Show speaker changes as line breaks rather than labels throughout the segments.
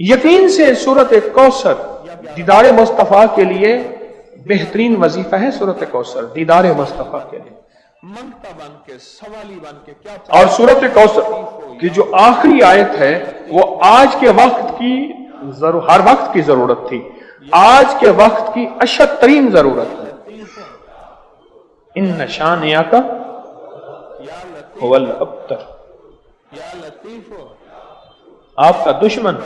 یقین سے سورت کوثر دیدار مصطفیٰ کے لیے بہترین وظیفہ ہے. سورت کوثر دیدار مصطفیٰ کے لیے
منگتا بن کے، سوالی بن کے کیا
اور سورت کوثر کی جو آخری آیت ہے وہ آج کے وقت کی ہر وقت کی ضرورت تھی، آج کے وقت کی اشد ترین ضرورت ہے. ان شانئک هو الابتر،
یا لطیف ہو،
آپ کا دشمن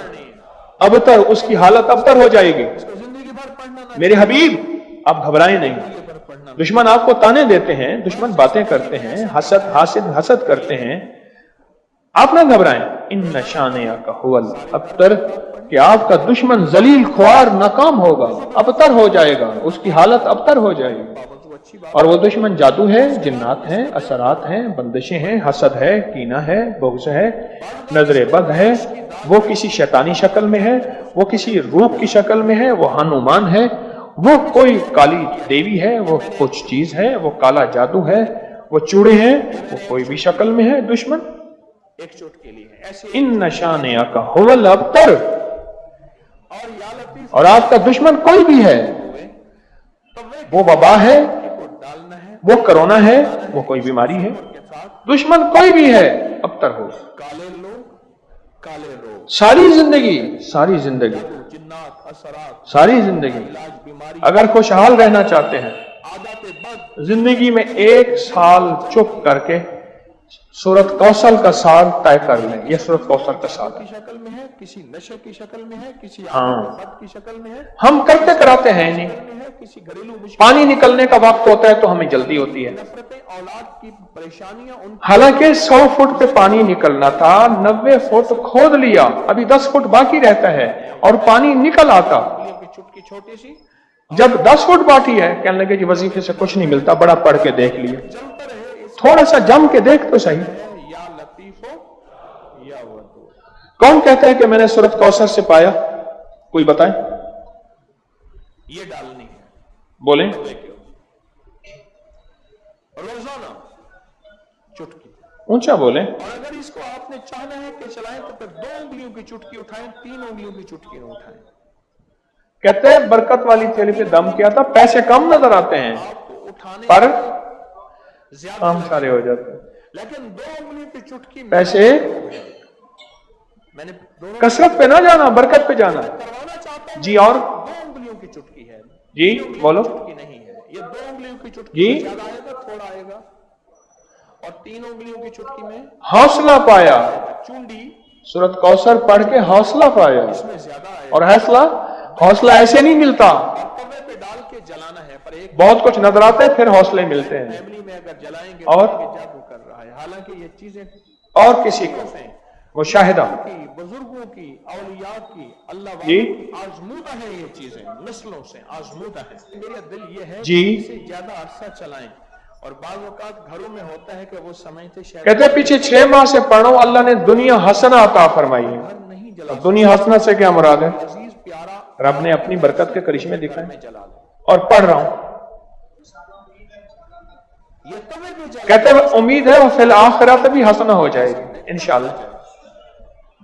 ابتر، اس کی حالت ابتر ہو جائے گی.
زندگی بھر پڑھنا نہ
میرے حبیب آپ گھبرائیں نہیں. دشمن آپ کو تانے دیتے ہیں، دشمن باتیں کرتے ہیں، حسد کرتے ہیں، آپ نہ گھبرائیں. ان شانئک هو الابتر، کہ آپ کا دشمن ذلیل خوار ناکام ہوگا، ابتر ہو جائے گا، اس کی حالت ابتر ہو جائے گی. اور وہ دشمن جادو ہے، جنات ہیں، اثرات ہیں، بندشیں ہیں، حسد ہے، کینہ ہے، بغض ہے، نظر بد ہے، وہ کسی شیطانی شکل میں ہے، وہ کسی روح کی شکل میں ہے، وہ ہنومان ہے، وہ کوئی کالی دیوی ہے، وہ کچھ چیز ہے، وہ کالا جادو ہے، وہ چوڑے ہیں، وہ کوئی بھی شکل میں ہے. دشمن
ایک چوٹ کے لیے ایسے
ان شانئک هو الابتر،
اور یا لطیف
اور آپ کا دشمن کوئی بھی ہے، وہ وبا ہے،
ڈالنا ہے
وہ کرونا ہے، وہ کوئی بیماری ہے،
کے ساتھ.
دشمن کوئی بھی ہے ابتر ہو.
کالے لوگ، کالے روگ،
ساری زندگی
جنات، اثرات،
ساری زندگی
علاج بیماری،
اگر خوشحال رہنا چاہتے ہیں،
عادت بد،
زندگی میں 1 سال چپ کر کے سورت کوثر کا سال طے کر لیں. یہ سورت کوثر کا سال ہے.
کی شکل میں ہے، کسی نشے کی شکل میں ہے، کسی
ہاں.
عادت بد کی شکل میں ہے،
ہم کرتے کراتے ہیں نہیں.
کسی گھریلو مشکل،
پانی نکلنے کا وقت ہوتا ہے تو ہمیں جلدی ہوتی ہے،
نفرتیں، اولاد کی پریشانیاں، ان
حالانکہ 100 فٹ پہ پانی نکلنا تھا، 90 فٹ کھود لیا، ابھی 10 فٹ باقی رہتا ہے اور پانی نکل آتا.
کی چٹکی چھوٹی سی
جب 10 فٹ باقی ہے کہنے لگے جی وظیفے سے کچھ نہیں ملتا، بڑا پڑھ کے دیکھ لیا.
چلتا رہے، اس
تھوڑا سا جم کے دیکھ تو صحیح.
یا لطیف ہو یا ودود.
کون کہتا ہے کہ میں نے سورت کوثر سے پایا؟ کوئی بتائیں،
یہ ڈالنی ہے
بولیں.
روزانہ چٹکی.
اونچا بولیں.
اور اگر اس کو آپ نے چاہنا ہے کہ چلائیں تو پھر 2 انگلیوں کی چٹکی اٹھائیں، 3 انگلیوں کی چٹکی نہ اٹھائیں.
کہتے ہیں برکت والی تھیلی پہ دم کیا تھا، پیسے کم نظر آتے ہیں
آپ کو اٹھانے
پر
زیادہ
کام سارے ہو جاتے ہیں.
لیکن 2 انگلیوں کی چٹکی
پیسے
میں نے دونوں
کثرت پہ نہ جانا، برکت پہ جانا.
کروانا چاہتا ہوں.
جی اور
2 انگلیوں کی چٹکی ہے،
جی بولو.
چٹکی نہیں ہے. یہ 2 انگلیوں کی چٹکی
جی.
میں زیادہ آئے گا، تھوڑا آئے گا. اور 3 انگلیوں کی چٹکی میں
حوصلہ پایا،
چونڈی
سورت کوثر پڑھ کے حوصلہ پایا.
میں زیادہ آئے
اور حوصلہ ایسے نہیں ملتا،
گا. توے پہ ڈال کے جلانا ہے. پر ایک
بہت کچھ نظر آتا ہے پھر حوصلے ملتے ہیں.
فیملی میں اگر جلائیں گے
اور
تو یہ جادو کر رہا ہے. حالانکہ یہ چیزیں
اور کسی کو مشاہدہ
کی، بزرگوں کی، اولیاء کی، اللہ
جی.
والوں کی آزمودہ ہے. یہ چیزیں نسلوں سے آزمودہ ہے. میرا دل یہ ہے
جی.
کہ اسے زیادہ عرصہ چلائیں. اور بعض اوقات گھروں میں ہوتا ہے کہ وہ سمجھتے شاید
کہتے ہیں پیچھے 6 ماہ سے پڑھو اللہ نے دنیا حسنہ عطا فرمائی ہے.
گھر نہیں جلا
اور دنیا حسنہ سے کیا مراد ہے؟
عزیز پیارا
رب نے اپنی برکت کے کرشمے دکھائے.
میں جلا دو.
اور پڑھ رہا ہوں،
یہ توے پہ جلا
کہتے ہیں امید ہے وہ فی الآخرت بھی حسنہ ہو جائے گی انشاءاللہ.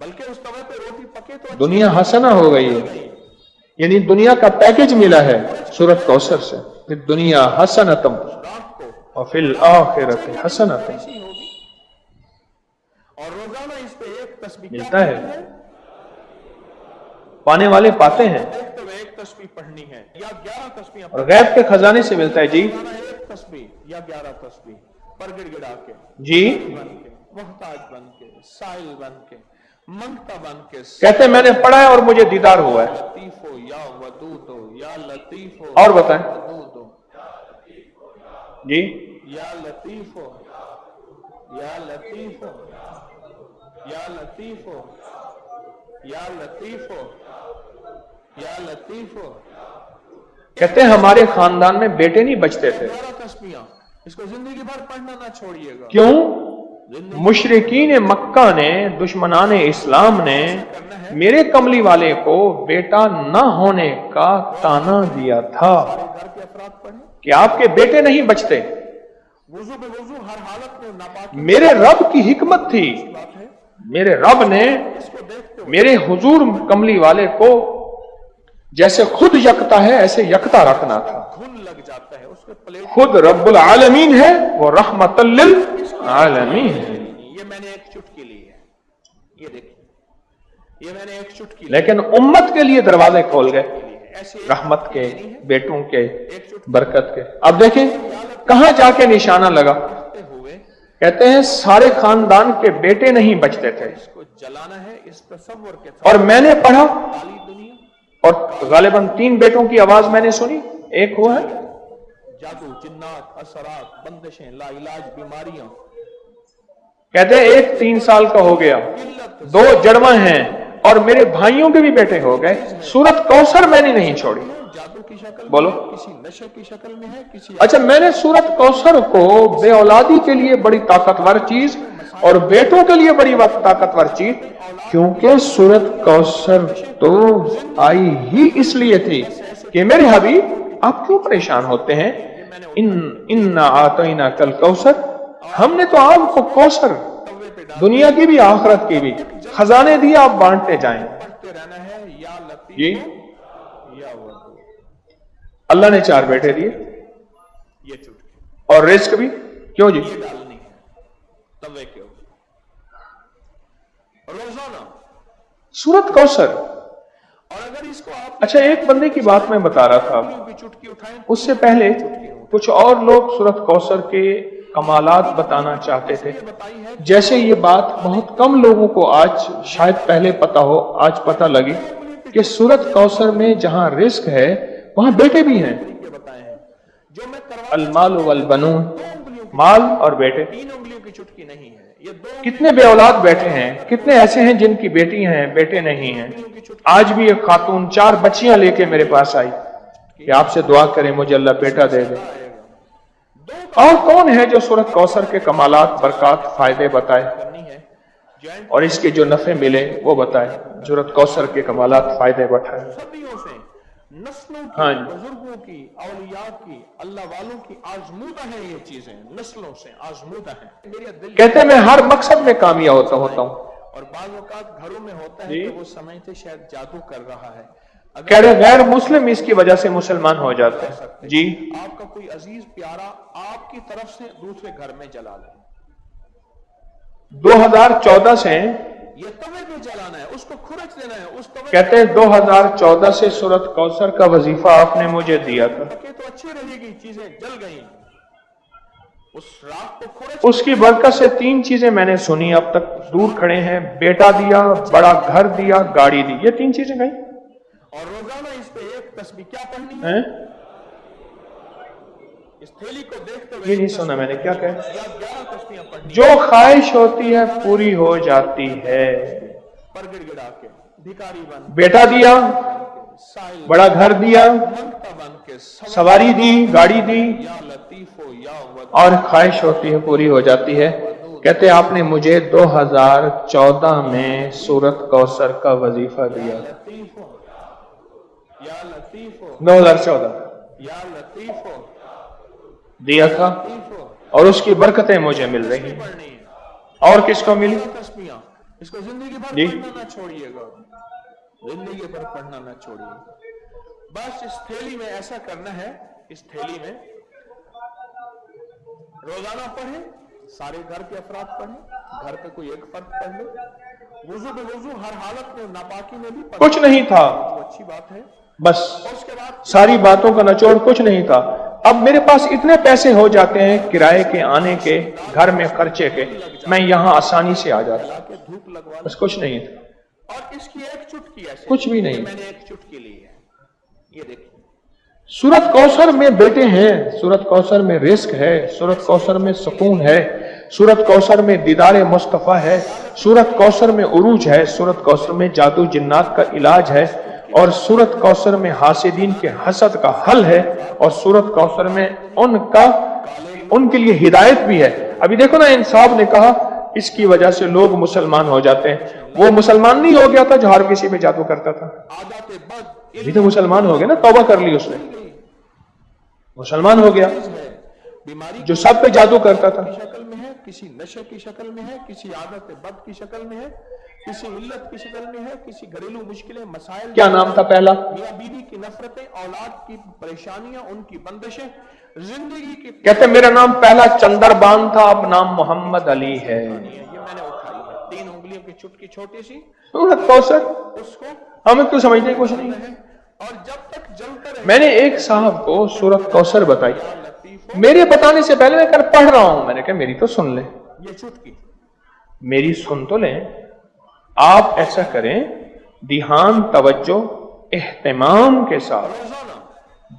بلکہ اس توے پہ روٹی پکے تو
دنیا حسنہ ہو گئی ہے، یعنی دنیا کا پیکج ملا ہے سورت کوثر سے. کہ دنیا حسنتم
رات کو
وفی الآخرت حسنتم
ایسی ہوگی. اور روزانہ اس پہ ایک تسبیح
ملتا ہے، پانے والے پاتے ہیں.
ایک تو ایک تسبیح پڑھنی ہے یا 11 تسبیح
اور غیب کے خزانے سے ملتا ہے. جی
ایک تسبیح یا 11 تسبیح پر گڑ گڑا کے،
جی.
بن کے، محتاج بن کے، سائل بن کے، منگتا بن کے،
کہتے ہیں میں نے پڑھا ہے اور مجھے دیدار ہوا ہے.
لطیف ہو یا ودود ہو، یا لطیف ہو
اور بتائیں.
ودود ہو،
جی
یا لطیف ہو، یا لطیف ہو، یا لطیف ہو، یا لطیف ہو، یا لطیف ہو.
کہتے ہیں ہمارے خاندان میں بیٹے نہیں بچتے تھے.
11 تسبیحاں اس کو زندگی بھر پڑھنا نہ چھوڑیے گا.
کیوں؟ مشرکین مکہ نے، دشمنان اسلام نے میرے کملی والے کو بیٹا نہ ہونے کا تانا دیا تھا
گھر کے افراد پڑھیں.
کہ آپ کے بیٹے نہیں بچتے.
وضو بے وضو ہر حالت میں ناپاکی
میرے رب کی حکمت تھی،
بات ہے.
میرے رب نے
اس کو دیکھتے
मेरे हुजूर कमली वाले को जैसे खुद यकता है ऐसे यकता रखना था।
घुन लग जाता है उसके प्लेट।
खुद रब्बुल आलमीन है, वो रहमतल लिल आलमीन है।
ये मैंने एक चुटकी ली है, ये देखिए, ये मैंने एक चुटकी ली
लेकिन उम्मत के लिए दरवाजे खोल गए,
है। ऐसे
रहमत के, बेटों के, बरकत के। अब देखें कहां जाके निशाना लगा।
करते हुए
कहते हैं सारे खानदान के बेटे नहीं बचते थे।
इसको जलाना है, इस तसव्वुर के साथ
और मैंने पढ़ा
काली दुनिया,
और गालिबन 3 बेटों की आवाज मैंने सुनी। एक हुआ है
जादू, जिन्नात, असरात, बंदिशें, लाइलाज बीमारियां,
कहते हैं एक 3 साल का हो गया, 2 जड़वा हैं और मेरे भाइयों के भी बेटे हो गए। सूरत कौसर मैंने नहीं छोड़ी।
जादू की शक्ल
बोलो।
में, किसी नशे की शक्ल में है, किसी
अच्छा, मैंने सूरत कौसर को बे औलादी के लिए बड़ी ताकतवर चीज और बेटों के लिए बड़ी ताकतवर चीज, क्योंकि सूरत कौसर तो आई ही इसलिए थी कि मेरे हबीब आप क्यों परेशान होते हैं। इन्ना आतैना कल कौसर, हमने तो आपको कौसर दुनिया की भी आखिरत की भी खजाने दिए, आप बांटते जाएं।
पढ़ते रहना है, या लतीफ
जी
या वदूद।
अल्लाह ने 4 बेटे दिए
ये चुटकी
और रिस्क भी क्यों जी,
ये डालनी है तवे के ऊपर रोजाना।
सूरत कौसर।
और अगर इसको आप
अच्छा, एक बंदे की बात मैं बता रहा था,
की चुटकी उठाएं,
उससे पहले कुछ और लोग सूरत कौसर के कमालात बताना चाहते थे।
बताई है
जैसे ये बात बहुत कम लोगों को आज शायद पहले पता हो, आज पता लगी कि सूरत कौसर में जहां रिस्क है वहां बेटे भी हैं।
तरीके बताए हैं जो मैं करवा।
अलमाल वल बनून, माल और बेटे।
3 उंगलियों की चुटकी नहीं है, ये 2
कितने बे औलाद बैठे हैं, कितने ऐसे हैं जिनकी बेटी हैं बेटे नहीं हैं। आज भी एक खातून 4 बच्चियां लेके मेरे पास आई कि आपसे दुआ करें मुझे अल्लाह बेटा दे दे। और कौन है जो सूरत कौसर के कमालात, बरकत, फायदे बताए
करनी है ज्वाइंट
और इसके जो नफे मिले वो बताए। सूरत कौसर के कमालात, फायदे बताए।
सदियों से, नस्लों की,
हाँ जी।
बुजुर्गों की, औलिया की, अल्लाह वालों की आजमूदा है ये चीजें, नस्लों से आजमूदा है। मेरा दिल
कहते हैं मैं हर मकसद में कामयाब होता हूँ।
और बाज़ औक़ात घरों में होता है
जी।
कि वो समझते शायद जादू कर रहा है।
कह रहे गैर मुस्लिम इसकी वजह से मुसलमान हो जाते हैं। जी,
आपका कोई अजीज प्यारा आपकी तरफ से दूसरे घर में जला ले,
2014 से
ये तवे पे जलाना है, उसको खुरच देना है, उस तवे
कहते हैं 2014 से सूरत कौसर का वजीफा आपने मुझे दिया था।
के तो अच्छी रहेगी, चीजें जल गई, उस राख को खुरच
उसकी बरकत से 3 चीजें मैंने सुनी, अब तक दूर खड़े हैं। बेटा दिया, बड़ा घर दिया, गाड़ी दी, ये 3 चीजें गई
और रोजाना इस पे एक तस्बीह क्या पढ़नी है,
हैं।
इस थैली को देखते हुए
ये नहीं सुना मैंने, क्या कहा।
या 11 तस्बीहें पढ़नी
जो ख्वाहिश होती है पूरी हो जाती है।
पर गिड़गिड़ा के, भिखारी बन,
बेटा दिया,
साहिल
बड़ा घर दिया,
मंगता बन के,
सवारी दी, गाड़ी दी,
या लतीफो या वद,
और ख्वाहिश होती है पूरी हो जाती है। कहते आपने मुझे 2014 में सूरत कौसर का वजीफा दिया।
लतीफो या लतीफो
2014
या लतीफो
दिया था
लतीफो
और उसकी बरकतें मुझे मिल रही हैं।
पढ़नी है।
और किसको मिली
तस्बीहां, इसको जिंदगी भर
जी।
पढ़ना ना छोड़िएगा, जिंदगी भर पढ़ना ना छोड़िए। बस इस थैली में ऐसा करना है, इस थैली में रोजाना पढ़े, सारे घर के अफराद पढ़े, घर का कोई एक फर्द पढ़ ले, वुजू बेवुजू हर हालत में, नापाकी में भी पढ़े,
कुछ नहीं था,
तो अच्छी बात है।
बस
और उसके बाद
सारी बातों का निचोड़ कुछ नहीं था। अब मेरे पास इतने पैसे हो जाते हैं किराए के, आने के, घर में खर्चे के, मैं यहाँ आसानी से आ जाता,
लाके धूप लगवा
बस कुछ नहीं था,
ले। और इसकी एक चुटकी ऐसे,
कुछ भी नहीं।
मैंने एक चुटकी ली है, ये देखिए,
सूरत कौसर में बेटे हैं, सूरत कौसर में रिस्क है, सूरत कौसर में सुकून है, सूरत कौसर में दीदार मुस्तफा है, सूरत कौसर में उरूज है, सूरत कौसर में जादू जिन्नात का इलाज है, और सूरत कौसर में हासिदीन के हसद का हल है, और सूरत कौसर में उनके लिए हिदायत भी है। अभी देखो ना, इंसाफ ने कहा इसकी वजह से लोग मुसलमान हो जाते हैं। वो मुसलमान नहीं हो गया था जो हर किसी पे जादू करता था,
आदत बद
अभी तो मुसलमान हो गया ना, तौबा कर ली उसने, मुसलमान हो गया।
है, बीमारी
जो सब पे जादू करता था,
शक्ल में है, किसी नशे की शक्ल में है, किसी आदत बद की शक्ल में है, किसी इल्लत की शक्ल में है, किसी घरेलू मुश्किलें मसाइल।
क्या नाम था पहला?
मियां बीवी की नफरतें, औलाद की परेशानियां, उनकी बंदिशें, जिंदगी की।
कहते मेरा नाम पहला चंद्रबान था, अब नाम मोहम्मद अली है।
ये मैंने उठाई है, 3 उंगलियों की चुटकी छोटी सी,
सूरत कौसर
उसको
हमें क्यों समझते कुछ नहीं।
और जब तक जलते रहे।
मैंने एक साहब को सूरत कौसर बताई, मेरे बताने से पहले मैं कर पढ़ रहा हूं, मैंने कहा मेरी तो सुन ले,
ये चुटकी
मेरी सुन तो लें। आप ऐसा करें, ध्यान तवज्जो एहतमाम के साथ,
रोजाना,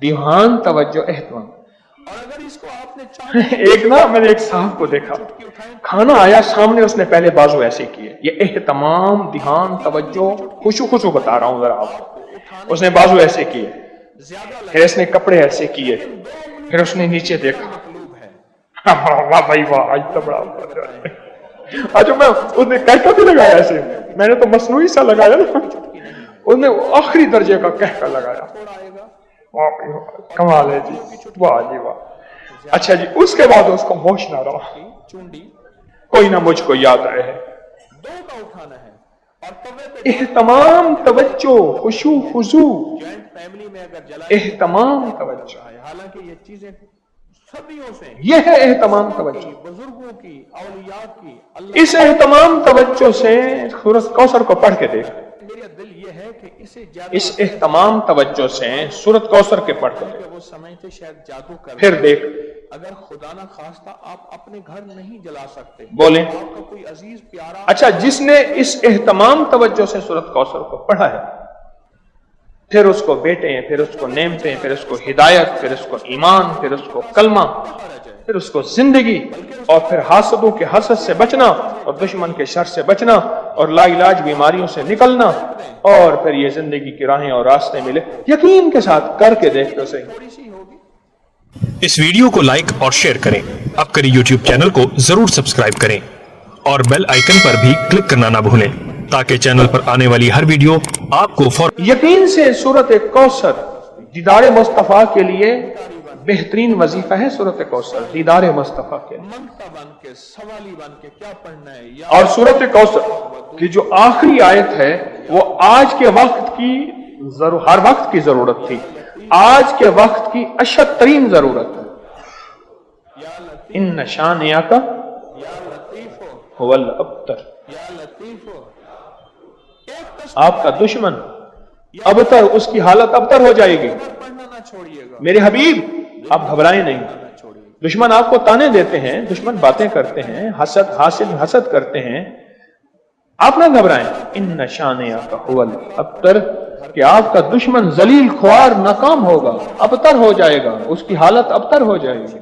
ध्यान तवज्जो एहतमाम।
और अगर इसको आपने
एक ना मैंने एक साहब को देखा,
चुटकी उठाई,
खाना आया सामने, उसने पहले बाजू ऐसे किए, ये एहतमाम ध्यान तवज्जो खुशू खुशू बता रहा हूं जरा आपको। उसने बाजू ऐसे किए,
ज्यादा
फिर इसने कपड़े ऐसे किए, फिर उसने नीचे देखा,
मकलूब है।
वाह भाई वाह, आज तो बड़ा आज मैं उसने कहका भी लगाया ऐसे, मैंने तो मसनूई सा लगाया ना, उसने आखिरी दर्जे का कहका लगाया।
थोड़ा आएगा,
वाह भाई वाह, कमाल है जी, वाह जी वाह। अच्छा जी, उसके बाद उसको होश ना रहा,
चुंडी
कोई ना मुझको याद रहे,
2 का उठाना है, और तवे पे
एहतमाम तवज्जो खुशू खुशू,
जॉइंट फैमिली में अगर जला
एहतमाम तवज्जो,
हालांकि ये चीजें सदियों से
ये है एहतमाम तवज्जो।
बुजुर्गों की, औलिया की, अल्लाह।
इस एहतमाम तवज्जो से सूरत कौसर को पढ़ के देख,
मेरा दिल ये है कि इसे ज्यादा
इस एहतमाम तवज्जो से सूरत कौसर के पढ़ के देख,
वो समझते शायद जादू कर।
फिर देख।
अगर खुदा ना खास्ता आप अपने घर नहीं जला सकते,
बोले
आपका कोई अजीज प्यारा।
अच्छा, जिसने इस एहतमाम तवज्जो से सूरत कौसर को पढ़ा है, फिर उसको बेटे हैं, फिर उसको नेमते हैं, फिर उसको हिदायत, फिर उसको ईमान, फिर उसको कलमा, फिर उसको जिंदगी, और फिर हासदों के हसद से बचना, और दुश्मन के शर से बचना, और लाइलाज बीमारियों से निकलना, और फिर ये जिंदगी की राहें और रास्ते मिले। यकीन के साथ करके देख तो सही।
थोड़ी सी होगी।
इस वीडियो को लाइक और शेयर करें। अपकरी यूट्यूब चैनल को जरूर सब्सक्राइब करें और बेल आइकन पर भी क्लिक करना ना भूलें, ताकि चैनल पर आने वाली हर वीडियो आपको फौरन।
यकीन से सूरत कौसर दीदार मुस्तफा के लिए बेहतरीन वजीफा है। सूरत कौसर दीदार मुस्तफा के लिए,
मंगता बन के, सवाली बन के क्या पढ़ना है, या
और सूरत कौसर की जो आखिरी आयत है वो आज के वक्त की हर वक्त की जरूरत थी, आज के वक्त की अशद तरीन जरूरत है।
या लतीफ,
इन नशानिया का
या लतीफ हो,
हुवल अबतर,
या लतीफ हो। एक
आपका दुश्मन अबतर, उसकी हालत अबतर हो जाएगी।
पढ़ना ना छोड़िएगा,
मेरे हबीब आप घबराएं नहीं।
ना छोड़िए।
दुश्मन आपको ताने देते हैं, दुश्मन बातें करते हैं, हसद हासिद हसद करते हैं, आप ना घबराएं। इन नशानिया का हुवल अबतर, कि आपका दुश्मन जलील ख्वार नाकाम होगा, अबतर हो जाएगा, उसकी हालत अबतर हो जाएगी।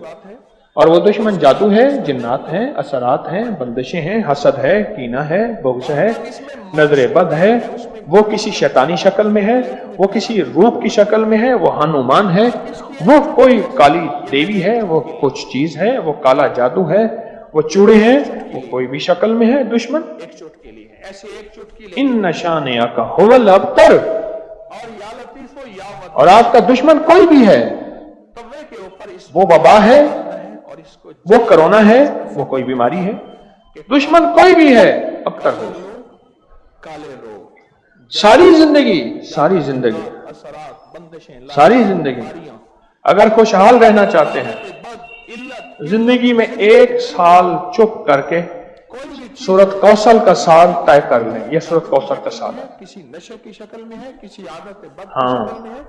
और वो दुश्मन जादू है, जिन्नात हैं, असरात हैं, बंदिशें हैं, हसद है, कीना है, बुग़्ज़ है, नजर बद है, वो किसी शैतानी शक्ल में है, वो किसी रूप की शक्ल में है, वो हनुमान है, वो कोई काली देवी है, वो कुछ चीज है, वो काला जादू है, वो चूड़े हैं, वो कोई भी शक्ल में है दुश्मन।
एक चुटकी ली है, ऐसे एक चुटकी ली,
इन नशानिया का हुवल अबतर,
और या लतीफ हो, या वत,
और आपका दुश्मन कोई भी है,
तवे के ऊपर इस
वो वबा है,
और इसको
वो कोरोना है, वो कोई बीमारी है, दुश्मन कोई भी है, अबतर हो।
काले रोग,
सारी जिंदगी, सारी जिंदगी,
असरात, बंदिशें,
सारी जिंदगी अगर खुशहाल रहना चाहते हैं,
बद, इल्लत,
जिंदगी में 1 साल चुप करके
कोई भी चीज
सूरत कौसर का साल तय कर लें। यह सूरत कौसर का साल है।
किसी नशे की शक्ल में है, किसी आदत बद की
हाँ।
शक्ल में है,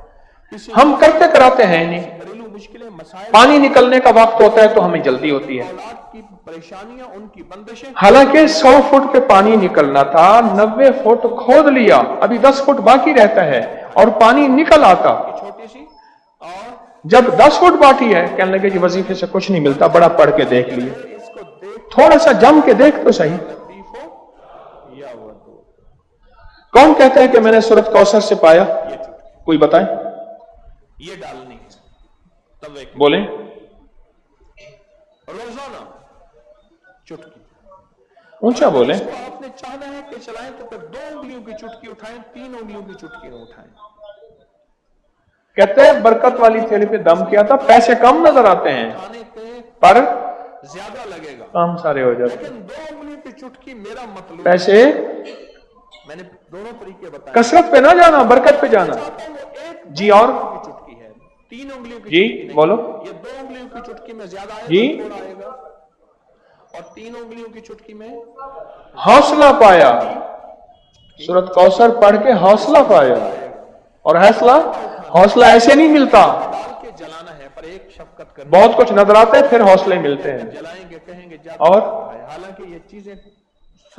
किसी
हम करते कराते हैं नहीं।
घरेलू मुश्किलें, मसाइल,
पानी निकलने का वक्त होता है तो हमें जल्दी होती है,
औलाद की परेशानियां, उनकी बंदिशें,
हालांकि 100 फुट पे पानी निकलना था, 90 फुट खोद लिया, अभी 10 फुट बाकी रहता है और पानी निकल आता।
छोटी सी, और
जब 10 फुट बाकी है, कहने लगे जी वजीफे से कुछ नहीं मिलता, बड़ा पढ़ के देख लिए,
इसको देख
थोड़ा सा जम के देख तो सही।
लतीफ हो या वदूद,
कौन कहता है कि मैंने सूरत कौसर से पाया?
ये चुटकी,
कोई बताए,
ये डालनी है तवे के,
बोले।
रोजाना चुटकी।
ऊंचा बोले।
इसको आपने चाहना है कि चलाएं तो फिर 2 उंगलियों की चुटकी उठाएं, 3 उंगलियों की चुटकी न उठाएं।
कहते हैं बरकत वाली थैली पे दम किया था, पैसे कम नजर आते हैं
खाने पे
पर
ज्यादा लगेगा,
काम सारे हो जाते।
लेकिन 2 उंगलियों की चुटकी मेरा मतलब
पैसे
मैंने दोनों तरीके बताए।
कसरत पे ना जाना, बरकत पे जाना।
चाहता हूं वो एक
जी और
की चुटकी है, 3 उंगलियों की
जी
चुटकी नहीं।
बोलो
ये 2 उंगलियों की चुटकी में ज्यादा आएगा,
जी।
थोड़ा आएगा, और 3 उंगलियों की चुटकी में
हौसला पाया, सूरत कौसर पढ़ के हौसला पाया। और हौसला ऐसे नहीं मिलता,
डाल के जलाना है, पर एक शफकत करनी,
बहुत कुछ नजर आते हैं फिर हौसले मिलते हैं।
जलाएंगे कहेंगे
और
हालांकि ये चीजें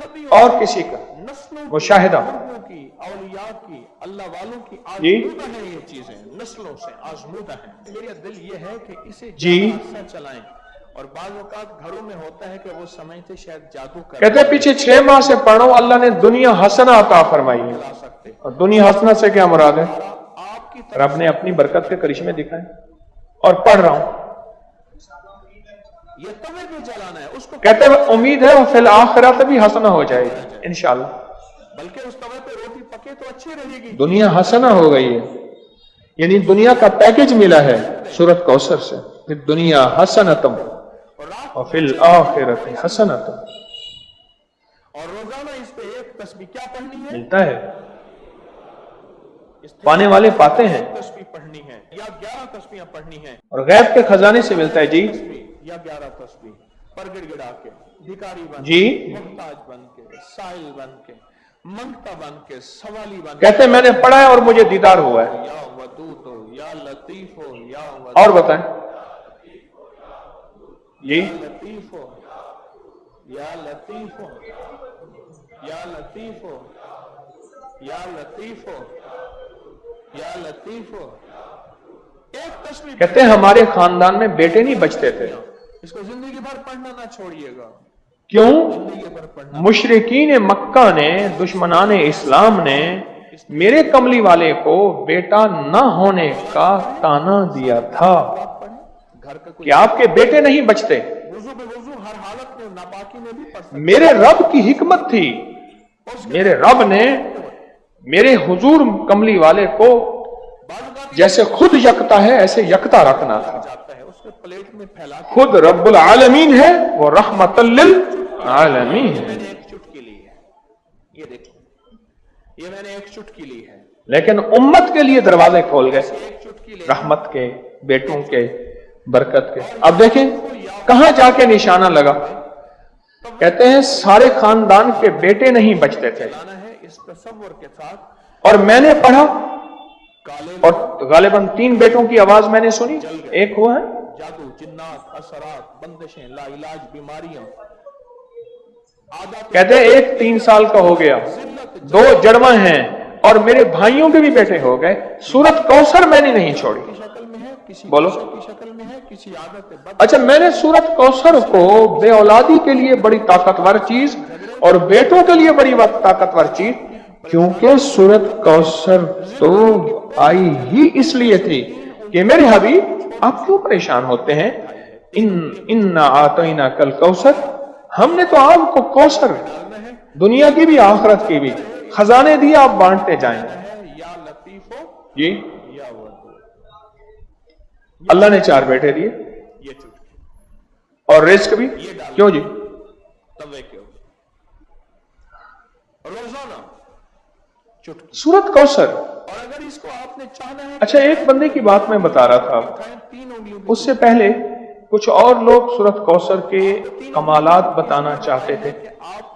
सदी
और किसी का
नस्लों
मुशाहिदा
बुजुर्गों की, औलिया की, अल्लाह वालों की
जी।
आजमूदा है, ये चीजें नस्लों से आजमूदा है। मेरा दिल ये है कि इसे
जी।
ज्यादा अच्छा चलाएं। और बाज़ औक़ात घरों में होता है कि वो समझते शायद जादू कर
कहते हैं पीछे 6 माह से पढ़ रहा हूं, अल्लाह ने दुनिया हसना अता फरमाई है।
ला सकते,
और दुनिया हसना से क्या मुराद है?
आपकी तरफ
रब ने अपनी बरकत के करिश्मे दिखाए। और पढ़ रहा हूं,
ये तवे पे जलाना है उसको,
कहते हैं उम्मीद है वो फिल आखिरत भी हसना हो जाएगी इंशाल्लाह।
बल्कि उस तवे पे रोटी पके तो अच्छी रहेगी।
दुनिया हसना हो गई है, यानी दुनिया का पैकेज मिला है सूरत कौसर से, फिर दुनिया हसनतम
और रात
और फिल आखिरत हसनतम
और रोजाना इस पे एक तस्बीह क्या पढ़नी है,
मिलता है। पाने वाले पाते हैं,
तस्बीह पढ़नी है या 11 तस्बीहें पढ़नी है,
और गैब के खजाने से मिलता है जी।
या 11 तस्बीह पर गिड़गिड़ा के, भिखारी बन
जी।
के, मुहताज बन के, साइल बन के, मंगता बन के, सवाली बन के,
कहते हैं मैंने पढ़ा है और मुझे दीदार हुआ है।
या वदूद हो, या लतीफ हो, या
और बताएं जी।
लतीफ हो, या लतीफ हो, या लतीफ हो, या लतीफ हो, या लतीफ हो। एक तस्बीह
कहते हैं हमारे खानदान में बेटे नहीं बचते थे।
इसको जिंदगी भर पढ़ना ना छोड़िएगा,
क्यों?
जिंदगी भर पढ़ना।
मुशरिकीन मक्का ने, दुश्मनान इस्लाम ने मेरे कमली वाले को बेटा न होने का ताना दिया था
आप पढ़ें, घर का कोई
कि आपके बेटे नहीं बचते।
वुजू बेवुजू हर हालत में नापाकी में भी पढ़ सकते।
मेरे रब की हिकमत थी, मेरे रब ने मेरे हुजूर कमली वाले को जैसे खुद यकता है ऐसे यकता रखना था।
जाता है उसको प्लेट में फैला के।
खुद रब्बुल आलमीन है, वो रहमतल लिल आलमीन है।
मैंने एक चुटकी ली है, ये देखो, ये मैंने एक चुटकी ली है,
लेकिन उम्मत के लिए दरवाजे खोल गए,
एक चुटकी ले
रहमत के, बेटों के, बरकत के। अब देखें कहां जाके निशाना लगा। कहते हैं सारे खानदान के बेटे नहीं बचते थे।
लाना है इस तसव्वुर के साथ।
और मैंने पढ़ा
काले
और गालिबन 3 बेटों की आवाज मैंने सुनी। एक हुआ है,
जादू, जिन्नात, असरात, बंदिशें, लाइलाज बीमारियां, आदत,
कहते हैं एक 3 साल का हो गया, 2 जड़वा हैं और मेरे भाइयों के भी बेटे हो गए। सूरत कौसर मैंने नहीं छोड़ी।
की शक्ल में है, किसी
बोलो।
नशे की शक्ल में है, किसी आदत बद।
अच्छा, मैंने सूरत कौसर को बे औलादी के लिए बड़ी ताकतवर चीज और बेटों के लिए बड़ी ताकतवर चीज, क्योंकि सूरत कौसर तो आई ही इसलिए थी कि मेरे हबीब आप क्यों परेशान होते हैं। इन्ना आतैना कल कौसर, हमने तो आपको कौसर दुनिया की भी आखिरत की भी खजाने दिए, आप बांटते जाएं।
या लतीफो
जी,
या वदूद।
अल्लाह ने 4 बेटे दिए
ये चुटकी
और रिस्क भी। क्यों जी?
तवे के ऊपर रोजाना चुटकी।
सूरत कौसर।
और अगर इसको आपने चाहना है,
अच्छा, एक बंदे की बात मैं बता रहा था,
3 उंगलियों की
उससे पहले कुछ और लोग सूरत कौसर के कमालात बताना चाहते थे।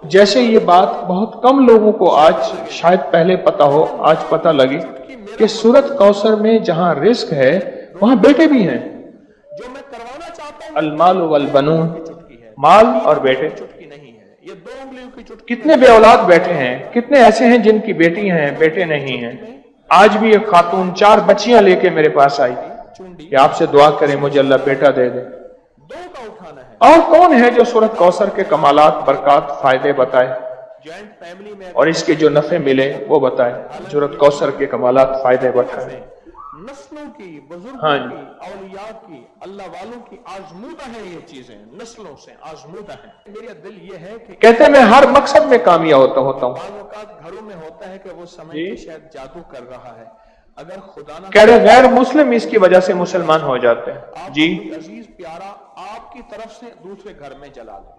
जैसे ये बात बहुत कम लोगों को आज शायद पहले पता हो, आज पता लगी कि सूरत कौसर में जहां रिस्क है वहां बेटे भी हैं।
जो मैं करवाना चाहता हूं
अलमाल वल बनून,
चुटकी है,
माल और बेटे।
चुटकी नहीं है, ये 2 उंगलियों की चुटकी।
कितने बे औलाद बैठे हैं, कितने ऐसे हैं जिनकी बेटी हैं बेटे नहीं हैं। आज भी एक खातून 4 बच्चियां लेके मेरे पास आई
चुंडी
कि आपसे दुआ करें मुझे अल्लाह बेटा दे दे।
2 का उठाना है।
और कौन है जो सूरत कौसर के कमालात, बरकत, फायदे बताए
जॉइंट फैमिली में
और इसके जो नफे मिले वो बताए। सूरत कौसर के कमालात, फायदे बताए।
नस्लों की, बुजुर्गों
हाँ
की, औलिया की, अल्लाह वालों की आजमूदा है ये चीजें, नस्लों से आजमूदा है। मेरा दिल ये है कि
कहते हैं मैं हर मकसद में कामयाब होता हूँ।
बाज़ औक़ात घरों में होता है कि वो समय
जी।
के शायद जादू कर रहा है, अगर खुदा ना
कह रहे गैर मुस्लिम इसकी वजह से मुसलमान हो जाते हैं।
आप
जी
कोई अजीज प्यारा आपकी तरफ से दूसरे घर में जला ले,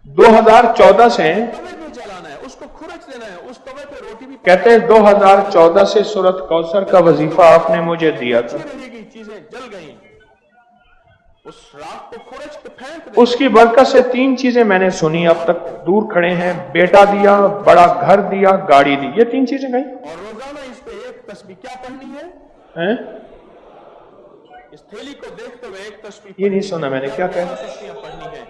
2014 से
तवे में जलाना है, उसको खुरच देना है, उस तवे पे रोटी भी
कहते हैं 2014 से सूरत कौसर का वजीफा आपने मुझे दिया था,
पकती रहेगी, चीजें जल गई, उस राख को खुरच के फेंक दे।
उसकी बरकत से 3 चीजें मैंने सुनी, अब तक दूर खड़े हैं, बेटा दिया, बड़ा घर दिया, गाड़ी दी, ये 3 चीजें गई
और रोजाना इस पे एक तस्बीह क्या पढ़नी है,
हैं?
इस थैली को देखते हुए एक तस्बीह
ये नहीं सुना मैंने, क्या कहा?
तस्बीह पढ़नी है।